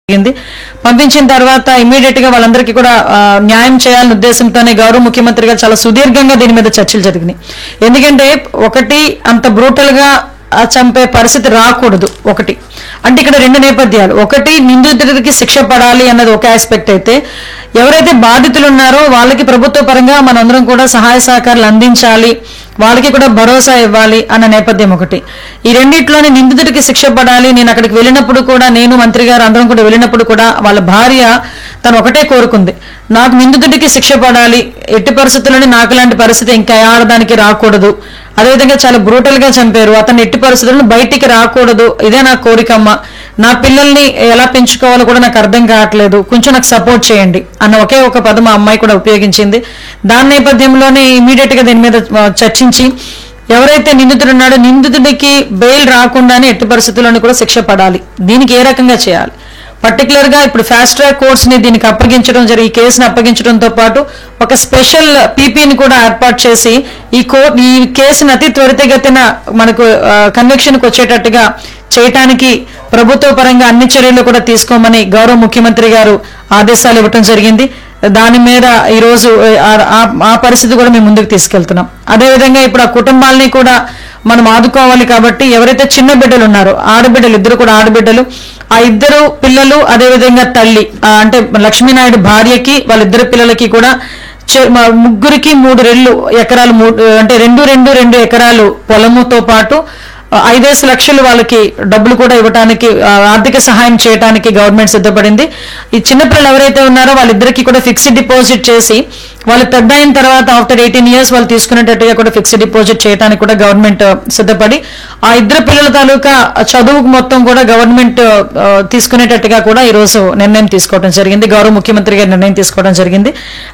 జరిగింది. పంపించిన తర్వాత ఇమీడియట్ గా వాళ్ళందరికీ కూడా న్యాయం చేయాలనే ఉద్దేశంతోనే గౌరవ ముఖ్యమంత్రి గారు చాలా సుదీర్ఘంగా దీని మీద చర్చలు జరిగినాయి. ఎందుకంటే ఒకటి అంత బ్రూటల్ గా చంపే పరిస్థితి రాకూడదు. ఒకటి అంటే ఇక్కడ రెండు నేపథ్యాలు. ఒకటి నిందితుడికి శిక్ష పడాలి అన్నది ఒక ఆస్పెక్ట్ అయితే, ఎవరైతే బాధితులు ఉన్నారో వాళ్ళకి ప్రభుత్వ పరంగా మనందరం కూడా సహాయ సహకారాలు అందించాలి, వాళ్ళకి కూడా భరోసా ఇవ్వాలి అన్న నేపథ్యం ఒకటి. ఈ రెండిట్లోనే నిందితుడికి శిక్ష పడాలి. నేను అక్కడికి వెళ్ళినప్పుడు కూడా, నేను మంత్రి గారు అందరం కూడా వెళ్ళినప్పుడు కూడా వాళ్ళ భార్య తను ఒకటే కోరుకుంది, నాకు నిందితుడికి శిక్ష పడాలి, ఎట్టి పరిస్థితుల్లోనే నాకు లాంటి పరిస్థితి ఇంకా ఆడదానికి రాకూడదు. అదేవిధంగా చాలా బ్రూటల్ గా చంపారు, అతను ఎట్టి పరిస్థితుల్లో బయటికి రాకూడదు, ఇదే నా కోరికమ్మ, నా పిల్లల్ని ఎలా పెంచుకోవాలో కూడా నాకు అర్థం కావట్లేదు, కొంచెం నాకు సపోర్ట్ చేయండి అన్న ఒకే ఒక పదం ఆ అమ్మాయి కూడా ఉపయోగించింది. దాని నేపథ్యంలోనే ఇమీడియట్ గా దీని మీద చర్చించి, ఎవరైతే నిందితుడు ఉన్నాడో నిందితుడికి బెయిల్ రాకుండానే ఎట్టి పరిస్థితుల్లోనూ కూడా శిక్ష పడాలి. దీనికి ఏ రకంగా చేయాలి, పర్టికులర్ గా ఇప్పుడు ఫాస్ట్ ట్రాక్ కోర్ట్స్ ని దీనికి అప్పగించడం జరిగి, ఈ కేసును అప్పగించడంతో పాటు ఒక స్పెషల్ పీపీని కూడా ఏర్పాటు చేసి ఈ కేసును అతి త్వరితగతిన మనకు కన్విక్షన్ కు వచ్చేటట్టుగా చేయటానికి ప్రభుత్వ పరంగా అన్ని చర్యలు కూడా తీసుకోమని గౌరవ ముఖ్యమంత్రి గారు ఆదేశాలు ఇవ్వటం జరిగింది. దాని మీద ఈ రోజు ఆ పరిస్థితి కూడా మేము ముందుకు తీసుకెళ్తున్నాం. అదేవిధంగా ఇప్పుడు ఆ కుటుంబాలని కూడా మనం ఆదుకోవాలి కాబట్టి, ఎవరైతే చిన్న బిడ్డలు ఉన్నారో, ఆడబిడ్డలు, ఇద్దరు కూడా ఆడబిడ్డలు, ఆ ఇద్దరు పిల్లలు, అదేవిధంగా తల్లి అంటే లక్ష్మీనాయుడు భార్యకి వాళ్ళిద్దరు పిల్లలకి కూడా ముగ్గురికి 3 ఎకరాలు అంటే 2 ఎకరాలు పొలముతో పాటు 5 లక్షలు వాళ్ళకి డబ్బులు కూడా ఇవ్వడానికి, ఆర్థిక సహాయం చేయడానికి గవర్నమెంట్ సిద్ధపడింది. ఈ చిన్నపిల్లలు ఎవరైతే ఉన్నారో వాళ్ళిద్దరికీ కూడా ఫిక్స్డ్ డిపాజిట్ చేసి, వాళ్ళు పెద్ద అయిన తర్వాత ఆఫ్టర్ 18 years వాళ్ళు తీసుకునేటట్టుగా కూడా ఫిక్స్డ్ డిపాజిట్ చేయడానికి కూడా గవర్నమెంట్ సిద్ధపడి, ఆ ఇద్దరు పిల్లల తాలూకా చదువుకు మొత్తం కూడా గవర్నమెంట్ తీసుకునేటట్టుగా కూడా ఈ రోజు నిర్ణయం తీసుకోవడం జరిగింది. గౌరవ ముఖ్యమంత్రి గారు నిర్ణయం తీసుకోవడం జరిగింది.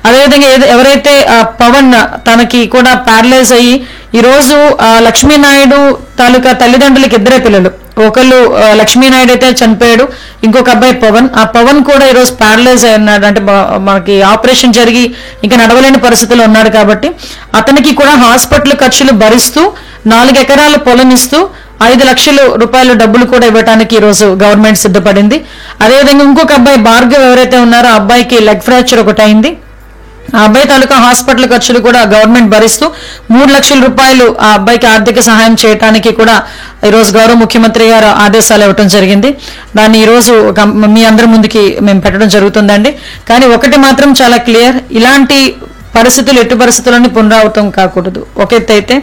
అదేవిధంగా ఎవరైతే పవన్ తనకి కూడా ప్యారలైజ్ అయ్యి ఈ రోజు లక్ష్మీనాయుడు తాలూకా తల్లిదండ్రులకి 2 పిల్లలు, ఒకళ్ళు లక్ష్మీనాయుడు అయితే చనిపోయాడు, ఇంకొక అబ్బాయి పవన్. ఆ పవన్ కూడా ఈరోజు ప్యారలైజ్ అయి ఉన్నాడు, అంటే మనకి ఆపరేషన్ జరిగి ఇంకా నడవలేని పరిస్థితుల్లో ఉన్నాడు. కాబట్టి అతనికి కూడా హాస్పిటల్ ఖర్చులు భరిస్తూ 4 ఎకరాల పొలం ఇస్తూ 5 లక్షల రూపాయల డబ్బులు కూడా ఇవ్వడానికి ఈ రోజు గవర్నమెంట్ సిద్ధపడింది. అదేవిధంగా ఇంకొక అబ్బాయి భార్గవ్ ఎవరైతే ఉన్నారో ఆ అబ్బాయికి లెగ్ ఫ్రాక్చర్ ఒకటి అయింది. ఆ అబ్బాయి తాలూకా హాస్పిటల్ ఖర్చులు కూడా గవర్నమెంట్ భరిస్తూ 3 లక్షల రూపాయలు ఆ అబ్బాయికి ఆర్థిక సహాయం చేయడానికి కూడా ఈ రోజు గౌరవ ముఖ్యమంత్రి గారు ఆదేశాలు ఇవ్వడం జరిగింది. దాన్ని ఈ రోజు మీ అందరి ముందుకి మేము పెట్టడం జరుగుతుందండి. కానీ ఒకటి మాత్రం చాలా క్లియర్, ఇలాంటి పరిస్థితులు ఎట్టి పరిస్థితుల్లోని పునరావృతం కాకూడదు. ఒక ఎత్తు అయితే